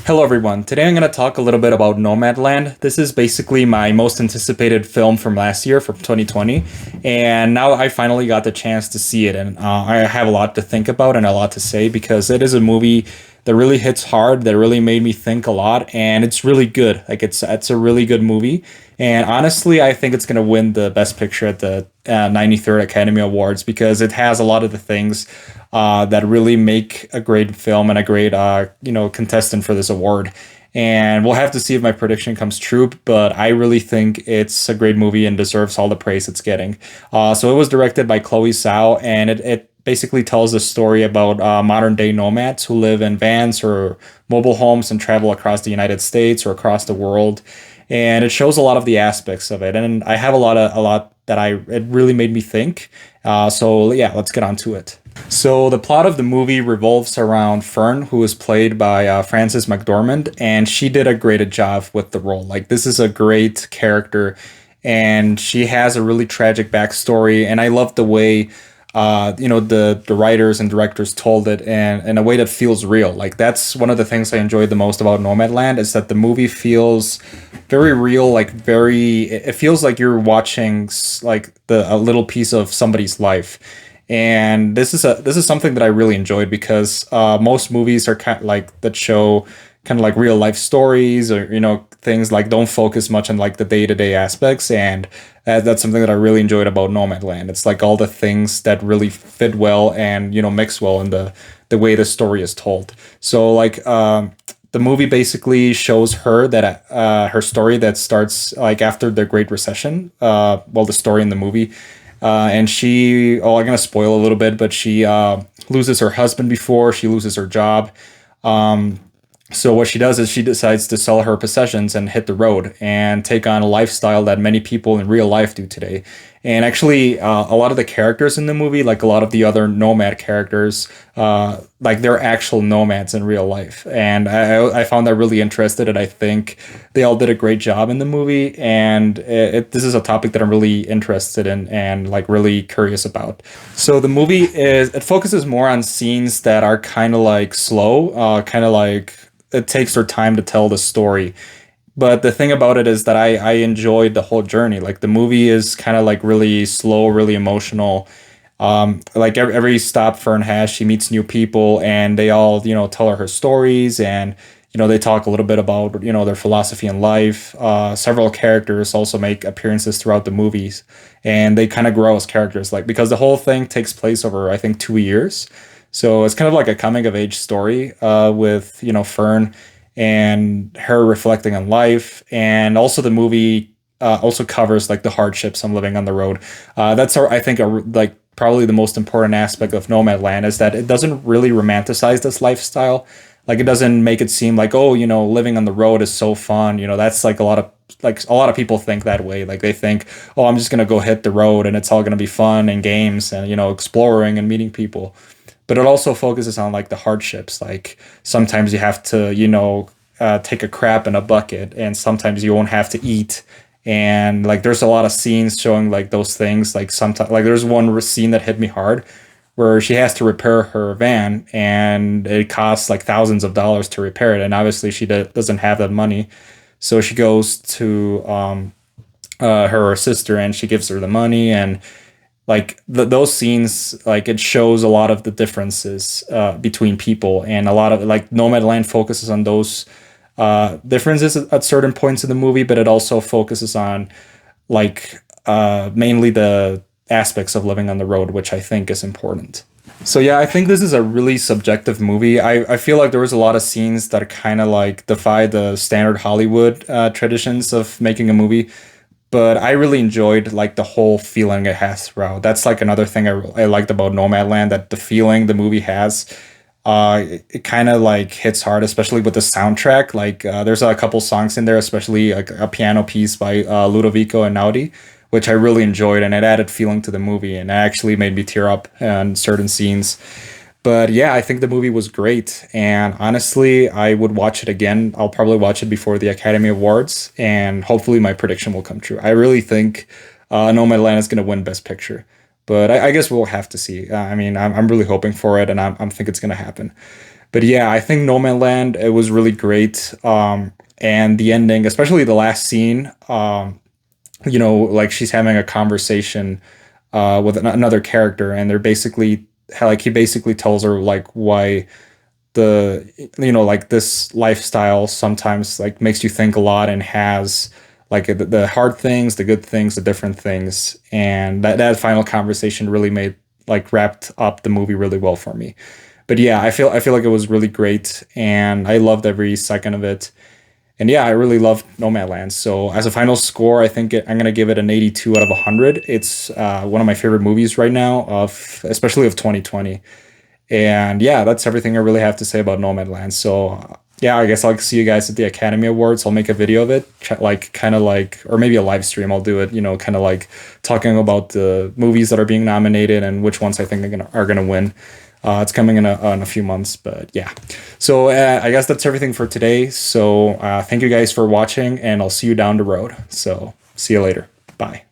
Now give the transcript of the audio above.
Hello everyone. Today I'm going to talk a little bit about Nomadland. This is basically my most anticipated film from last year, from 2020, and now I finally got the chance to see it, and I have a lot to think about and a lot to say because it is a movie that really hits hard, that really made me think a lot, and it's really good. Like it's a really good movie, and honestly, I think it's going to win the Best Picture at the 93rd Academy Awards because it has a lot of the things that really make a great film and a great contestant for this award. And we'll have to see if my prediction comes true, but I really think it's a great movie and deserves all the praise it's getting. So it was directed by Chloé Zhao, and it basically tells a story about modern day nomads who live in vans or mobile homes and travel across the United States or across the world. And it shows a lot of the aspects of it. And I have a lot that it really made me think. So yeah, let's get on to it. So the plot of the movie revolves around Fern, who is played by Frances McDormand, and she did a great job with the role. Like this is a great character, and she has a really tragic backstory, and I love the way the writers and directors told it and in a way that feels real. Like that's one of the things I enjoyed the most about Nomadland is that the movie feels very real, like very it feels like you're watching like a little piece of somebody's life. And this is something that I really enjoyed because most movies are kind of like that show kind of like real life stories or things like don't focus much on like the day-to-day aspects, and that's something that I really enjoyed about Nomadland. It's like all the things that really fit well and mix well in the way the story is told. So like the movie basically shows her story that starts like after the Great Recession. The story in the movie. And I'm gonna spoil a little bit, but she loses her husband before she loses her job. So what she does is she decides to sell her possessions and hit the road and take on a lifestyle that many people in real life do today. And actually, a lot of the characters in the movie, like a lot of the other nomad characters, like they're actual nomads in real life. And I found that really interesting, and I think they all did a great job in the movie. And this is a topic that I'm really interested in and like really curious about. So the movie it focuses more on scenes that are kind of like slow, kind of like it takes their time to tell the story. But the thing about it is that I enjoyed the whole journey. Like the movie is kind of like really slow, really emotional. Like every stop Fern has, she meets new people and they all, tell her stories and, they talk a little bit about, their philosophy in life. Several characters also make appearances throughout the movies and they kind of grow as characters, like because the whole thing takes place over, I think, 2 years. So it's kind of like a coming of age story with, Fern and her reflecting on life. And also the movie also covers like the hardships on living on the road. I think, like probably the most important aspect of Nomadland is that it doesn't really romanticize this lifestyle. Like it doesn't make it seem like, oh, living on the road is so fun. That's like a lot of people think that way. Like they think, oh, I'm just going to go hit the road and it's all going to be fun and games and, exploring and meeting people. But it also focuses on like the hardships. Like sometimes you have to, take a crap in a bucket, and sometimes you won't have to eat. And like there's a lot of scenes showing like those things. Like sometimes, like there's one scene that hit me hard, where she has to repair her van, and it costs like thousands of dollars to repair it, and obviously she doesn't have that money, so she goes to her sister, and she gives her the money, and like those scenes, like it shows a lot of the differences between people, and a lot of like Nomadland focuses on those differences at certain points in the movie, but it also focuses on like mainly the aspects of living on the road, which I think is important. So yeah, I think this is a really subjective movie. I feel like there was a lot of scenes that kind of like defy the standard Hollywood traditions of making a movie, but I really enjoyed like the whole feeling it has throughout. That's like another thing I liked about Nomadland, that the feeling the movie has, it kind of like hits hard, especially with the soundtrack. Like there's a couple songs in there, especially a piano piece by Ludovico Einaudi, which I really enjoyed, and it added feeling to the movie, and it actually made me tear up in certain scenes. But yeah, I think the movie was great. And honestly, I would watch it again. I'll probably watch it before the Academy Awards. And hopefully my prediction will come true. I really think Nomadland is going to win Best Picture. But I guess we'll have to see. I mean, I'm really hoping for it, and I'm think it's going to happen. But yeah, I think Nomadland, it was really great. And the ending, especially the last scene, like she's having a conversation with another character, and they're basically like he basically tells her like why like this lifestyle sometimes like makes you think a lot and has like the hard things, the good things, the different things, and that final conversation really made like wrapped up the movie really well for me. But yeah, I feel like it was really great, and I loved every second of it. And yeah, I really loved Nomadland. So as a final score, I think I'm gonna give it an 82 out of 100. It's one of my favorite movies right now, of especially of 2020. And yeah, that's everything I really have to say about Nomadland. So yeah, I guess I'll see you guys at the Academy Awards. I'll make a video of it, like kind of like, or maybe a live stream. I'll do it, kind of like talking about the movies that are being nominated and which ones I think are gonna win. It's coming in a few months, but yeah. So I guess that's everything for today. So thank you guys for watching, and I'll see you down the road. So see you later. Bye.